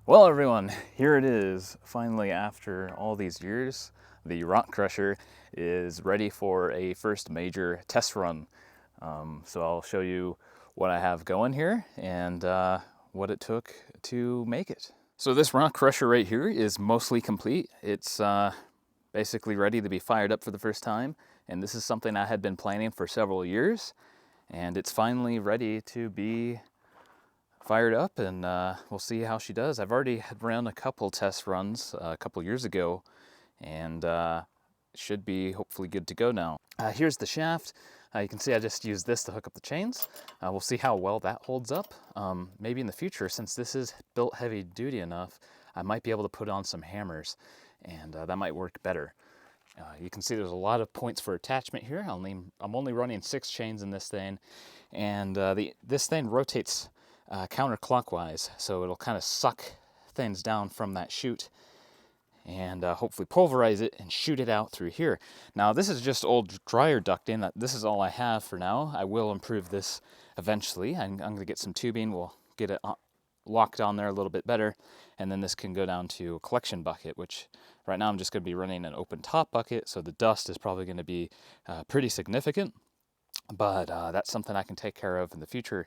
Well, everyone, here it is. Finally, after all these years, the rock crusher is ready for a first major test run. So I'll show you what I have going here and what it took to make it. So this rock crusher right here is mostly complete. It's basically ready to be fired up for the first time. And this is something I had been planning for several years. And it's finally ready to be fired up, and we'll see how she does. I've already had run a couple test runs a couple years ago, and should be hopefully good to go now. Here's the shaft. You can see I just used this to hook up the chains. We'll see how well that holds up. Maybe in the future, since this is built heavy duty enough, I might be able to put on some hammers, and that might work better. You can see there's a lot of points for attachment here. I'm only running 6 chains in this thing, and this thing rotates counterclockwise, so it'll kind of suck things down from that chute and hopefully pulverize it and shoot it out through here. Now this is just old dryer ducting. This is all I have for now. I will improve this eventually. I'm going to get some tubing. We'll get it locked on there a little bit better, and then this can go down to a collection bucket, which right now I'm just going to be running an open top bucket, so the dust is probably going to be pretty significant. But that's something I can take care of in the future.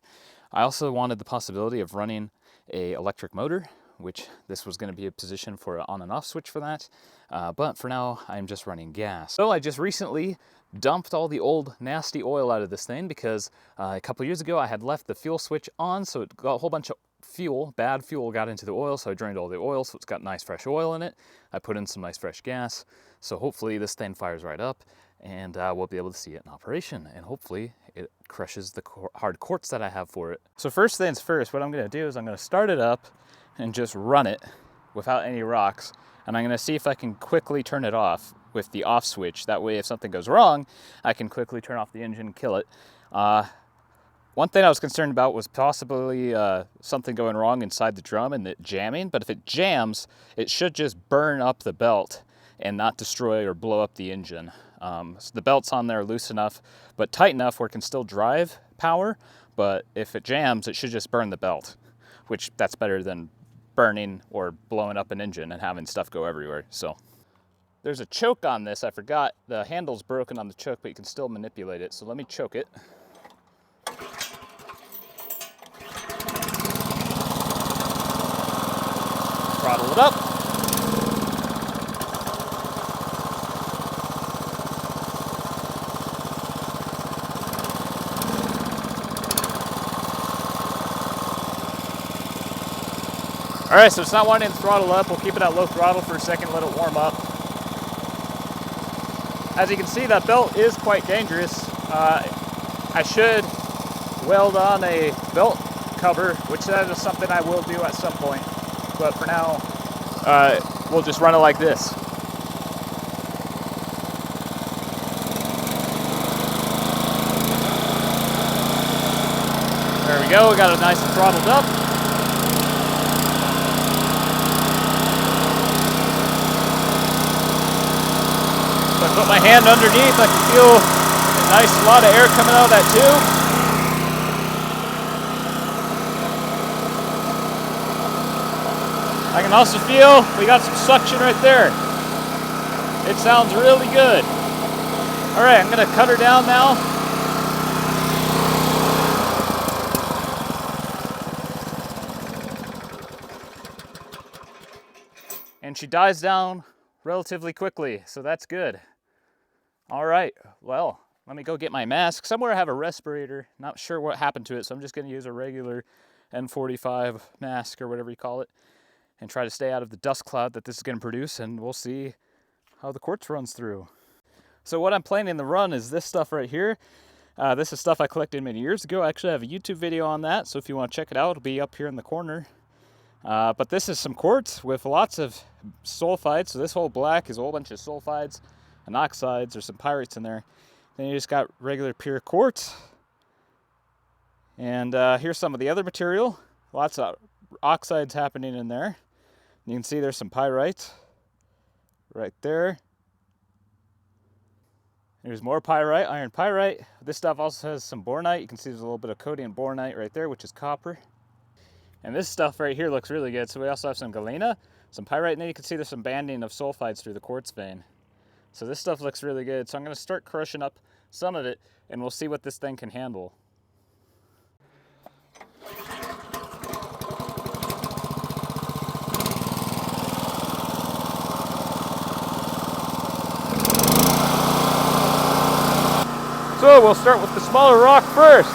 I also wanted the possibility of running a electric motor, which this was going to be a position for an on and off switch for that. But for now, I'm just running gas. So I just recently dumped all the old nasty oil out of this thing because a couple years ago I had left the fuel switch on, so it got a whole bunch of bad fuel got into the oil, so I drained all the oil, so it's got nice fresh oil in it. I put in some nice fresh gas, so hopefully this thing fires right up, and we'll be able to see it in operation, and hopefully it crushes the hard quartz that I have for it. So first things first, what I'm going to do is I'm going to start it up and just run it without any rocks, and I'm going to see if I can quickly turn it off with the off switch. That way if something goes wrong, I can quickly turn off the engine and kill it. One thing I was concerned about was possibly something going wrong inside the drum and it jamming, but if it jams, it should just burn up the belt and not destroy or blow up the engine. So the belt's on there loose enough, but tight enough where it can still drive power, but if it jams, it should just burn the belt, which that's better than burning or blowing up an engine and having stuff go everywhere. So there's a choke on this. I forgot the handle's broken on the choke, but you can still manipulate it. So let me choke it. Throttle it up. All right, so it's not wanting to throttle up. We'll keep it at low throttle for a second, let it warm up. As you can see, that belt is quite dangerous. I should weld on a belt cover, which that is something I will do at some point. But for now, we'll just run it like this. There we go, we got it nice and throttled up. If I put my hand underneath, I can feel a nice lot of air coming out of that tube. I can also feel we got some suction right there. It sounds really good. All right, I'm gonna cut her down now. And she dies down relatively quickly, so that's good. All right, well, let me go get my mask. Somewhere I have a respirator. Not sure what happened to it, so I'm just gonna use a regular N45 mask or whatever you call it, and try to stay out of the dust cloud that this is going to produce, and we'll see how the quartz runs through. So what I'm planning to run is this stuff right here. This is stuff I collected many years ago. I actually have a YouTube video on that, so if you want to check it out, it'll be up here in the corner. But this is some quartz with lots of sulfides. So this whole black is a whole bunch of sulfides and oxides. There's some pyrites in there. Then you just got regular pure quartz. And here's some of the other material. Lots of oxides happening in there. You can see there's some pyrite right there. There's more pyrite, iron pyrite. This stuff also has some bornite. You can see there's a little bit of coating in bornite right there, which is copper. And this stuff right here looks really good. So we also have some galena, some pyrite, and then you can see there's some banding of sulfides through the quartz vein. So this stuff looks really good. So I'm going to start crushing up some of it, and we'll see what this thing can handle. So we'll start with the smaller rock first.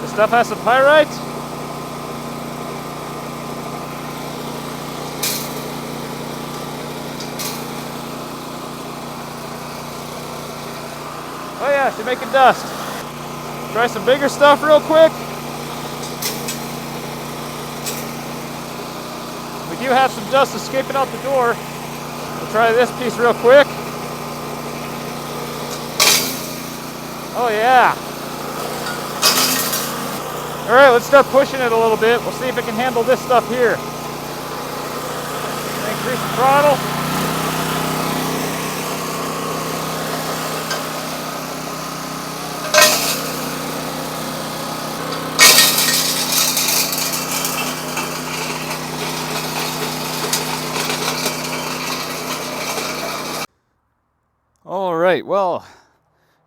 This stuff has some pyrite. Oh yeah, she's making dust. Try some bigger stuff real quick. We do have some dust escaping out the door. We'll try this piece real quick. Oh yeah. All right, let's start pushing it a little bit. We'll see if it can handle this stuff here. Increase the throttle. All right, well,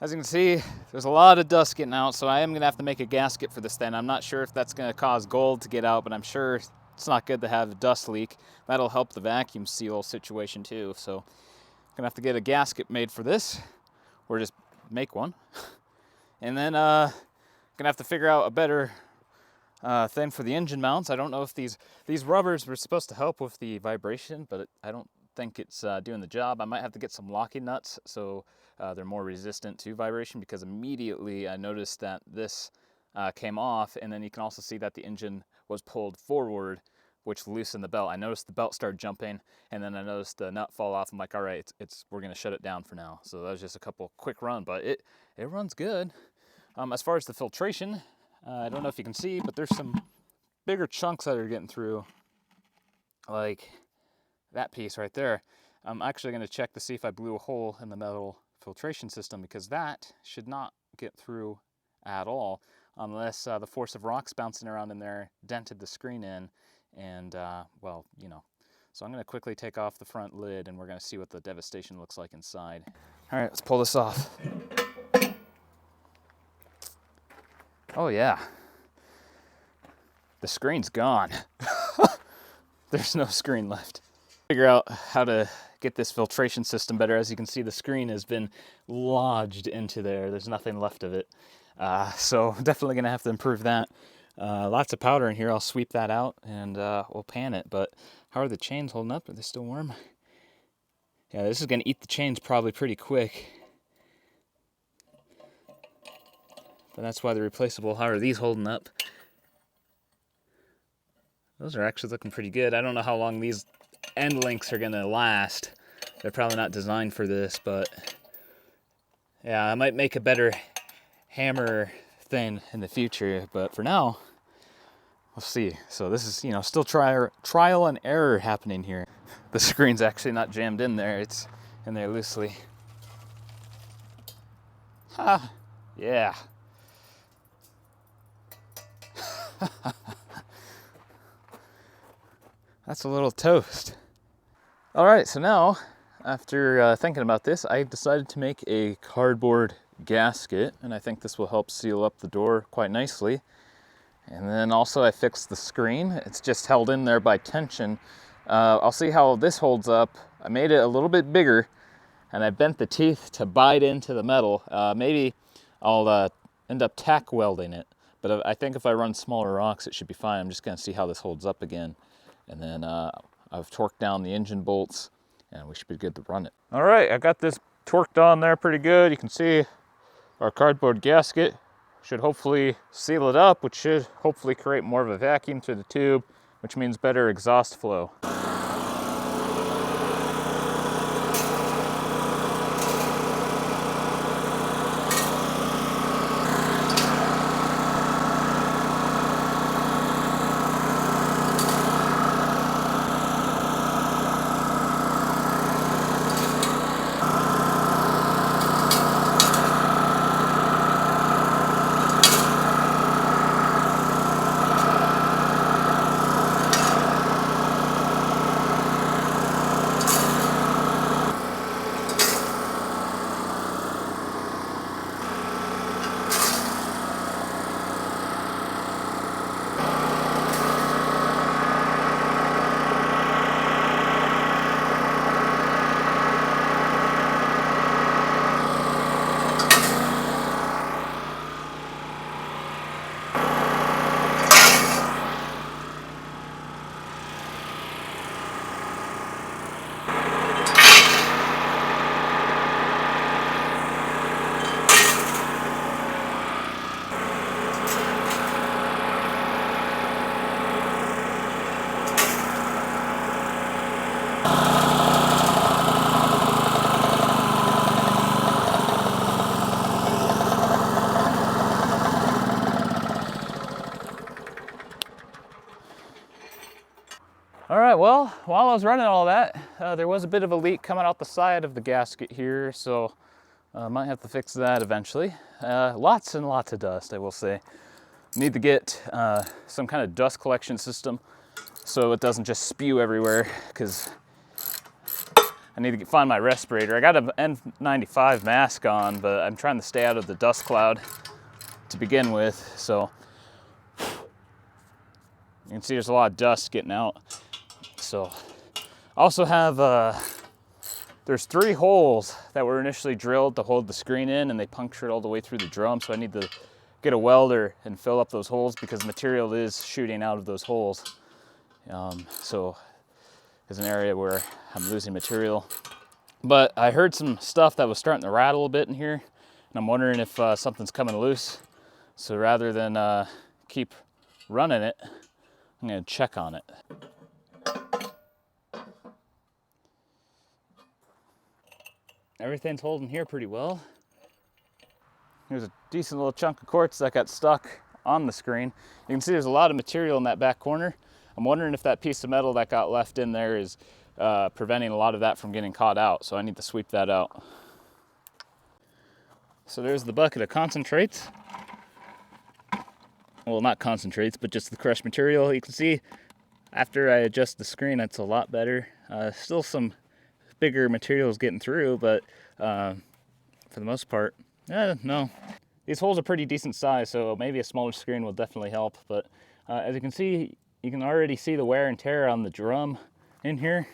as you can see, there's a lot of dust getting out, so I am going to have to make a gasket for this thing. I'm not sure if that's going to cause gold to get out, but I'm sure it's not good to have a dust leak. That'll help the vacuum seal situation too. So I'm going to have to get a gasket made for this, or just make one. And then going to have to figure out a better thing for the engine mounts. I don't know if these rubbers were supposed to help with the vibration, but I don't think it's doing the job. I might have to get some locking nuts so they're more resistant to vibration, because immediately I noticed that this came off, and then you can also see that the engine was pulled forward, which loosened the belt. I noticed the belt started jumping, and then I noticed the nut fall off. I'm like, all right, we're gonna shut it down for now. So that was just a couple quick run, but it runs good. As far as the filtration, I don't know if you can see, but there's some bigger chunks that are getting through, like that piece right there. I'm actually going to check to see if I blew a hole in the metal filtration system, because that should not get through at all unless the force of rocks bouncing around in there dented the screen in, and well, you know. So I'm going to quickly take off the front lid, and we're going to see what the devastation looks like inside. All right, let's pull this off. Oh yeah, the screen's gone. There's no screen left. Figure out how to get this filtration system better. As you can see, the screen has been lodged into there. There's nothing left of it. So definitely gonna have to improve that. Lots of powder in here. I'll sweep that out, and we'll pan it. But how are the chains holding up? Are they still warm? Yeah, this is gonna eat the chains probably pretty quick. But that's why they're replaceable. How are these holding up? Those are actually looking pretty good. I don't know how long these end links are gonna last. They're probably not designed for this, but yeah, I might make a better hammer thing in the future, but for now, we'll see. So this is, you know, still trial and error happening here. The screen's actually not jammed in there, it's in there loosely. Ha! Yeah. That's a little toast. All right, so now, after thinking about this, I decided to make a cardboard gasket, and I think this will help seal up the door quite nicely. And then also I fixed the screen. It's just held in there by tension. I'll see how this holds up. I made it a little bit bigger, and I bent the teeth to bite into the metal. Maybe I'll end up tack welding it, but I think if I run smaller rocks, it should be fine. I'm just gonna see how this holds up again. And then I've torqued down the engine bolts, and we should be good to run it. All right, I got this torqued on there pretty good. You can see our cardboard gasket should hopefully seal it up, which should hopefully create more of a vacuum through the tube, which means better exhaust flow. Well, while I was running all that, there was a bit of a leak coming out the side of the gasket here, so I might have to fix that eventually. Lots and lots of dust, I will say. Need to get some kind of dust collection system so it doesn't just spew everywhere, because I need to find my respirator. I got an N95 mask on, but I'm trying to stay out of the dust cloud to begin with, so you can see there's a lot of dust getting out. So I also have, there's 3 holes that were initially drilled to hold the screen in, and they punctured all the way through the drum, so I need to get a welder and fill up those holes because material is shooting out of those holes. So there's an area where I'm losing material. But I heard some stuff that was starting to rattle a bit in here, and I'm wondering if something's coming loose. So rather than keep running it, I'm gonna check on it. Everything's holding here pretty well. There's a decent little chunk of quartz that got stuck on the screen. You can see there's a lot of material in that back corner. I'm wondering if that piece of metal that got left in there is preventing a lot of that from getting caught out, so I need to sweep that out. So there's the bucket of concentrates. Well, not concentrates, but just the crushed material. You can see after I adjust the screen, it's a lot better. Still some bigger materials getting through, but for the most part, no. These holes are pretty decent size, so maybe a smaller screen will definitely help. But as you can see, you can already see the wear and tear on the drum in here.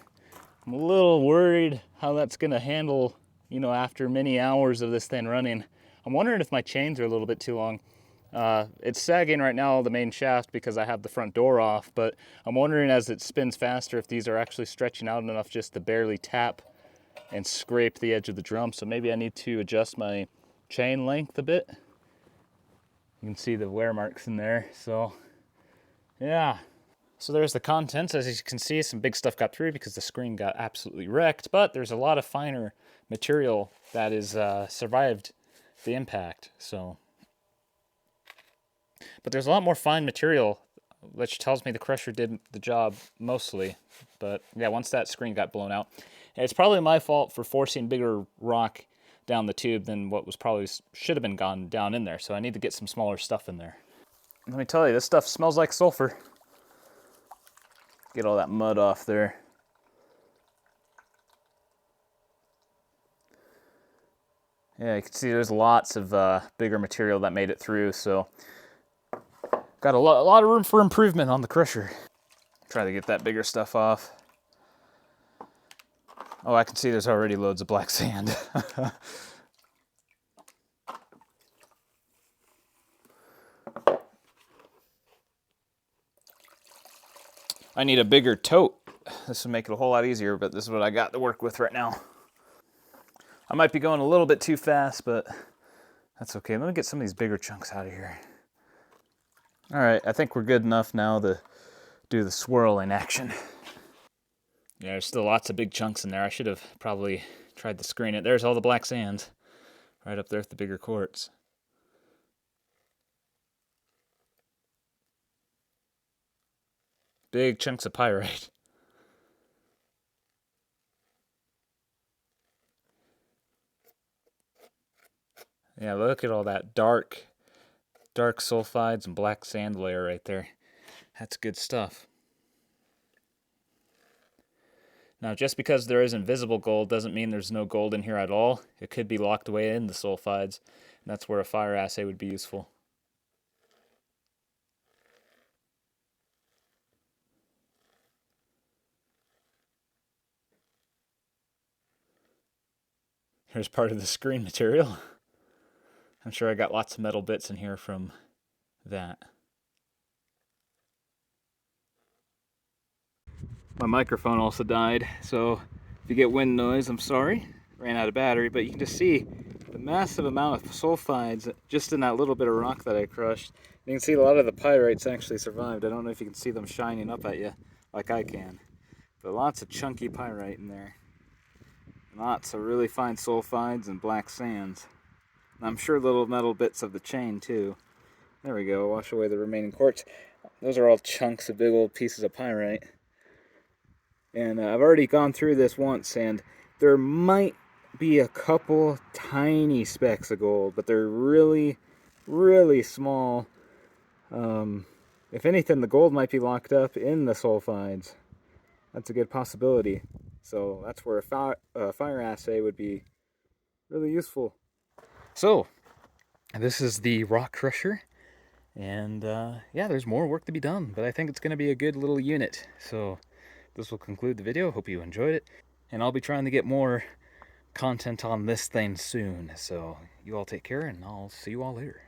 I'm a little worried how that's gonna handle, you know, after many hours of this thing running. I'm wondering if my chains are a little bit too long. It's sagging right now, the main shaft, because I have the front door off, but I'm wondering as it spins faster if these are actually stretching out enough just to barely tap and scrape the edge of the drum. So maybe I need to adjust my chain length a bit. You can see the wear marks in there, so yeah. So there's the contents. As you can see, some big stuff got through because the screen got absolutely wrecked, but there's a lot of finer material that is survived the impact, so. But there's a lot more fine material, which tells me the crusher did the job mostly. But yeah, once that screen got blown out, and it's probably my fault for forcing bigger rock down the tube than what was probably should have been gone down in there. So I need to get some smaller stuff in there. Let me tell you, this stuff smells like sulfur. Get all that mud off there. Yeah, you can see there's lots of bigger material that made it through, so got a lot of room for improvement on the crusher. Try to get that bigger stuff off. Oh, I can see there's already loads of black sand. I need a bigger tote. This would make it a whole lot easier, but this is what I got to work with right now. I might be going a little bit too fast, but that's okay. Let me get some of these bigger chunks out of here. All right, I think we're good enough now to do the swirling action. Yeah, there's still lots of big chunks in there. I should have probably tried to screen it. There's all the black sand right up there with the bigger quartz. Big chunks of pyrite. Yeah, look at all that dark sulfides and black sand layer right there. That's good stuff. Now, just because there is invisible gold doesn't mean there's no gold in here at all. It could be locked away in the sulfides, and that's where a fire assay would be useful. Here's part of the screen material. I'm sure I got lots of metal bits in here from that. My microphone also died, so if you get wind noise, I'm sorry. Ran out of battery, but you can just see the massive amount of sulfides just in that little bit of rock that I crushed. You can see a lot of the pyrites actually survived. I don't know if you can see them shining up at you like I can, but lots of chunky pyrite in there. Lots of really fine sulfides and black sands. And I'm sure little metal bits of the chain too. There we go, wash away the remaining quartz. Those are all chunks of big old pieces of pyrite. And I've already gone through this once, and there might be a couple tiny specks of gold, but they're really, really small. If anything, the gold might be locked up in the sulfides. That's a good possibility. So that's where a fire assay would be really useful. So, this is the rock crusher. And yeah, there's more work to be done, but I think it's going to be a good little unit. So this will conclude the video. Hope you enjoyed it. And I'll be trying to get more content on this thing soon. So you all take care, and I'll see you all later.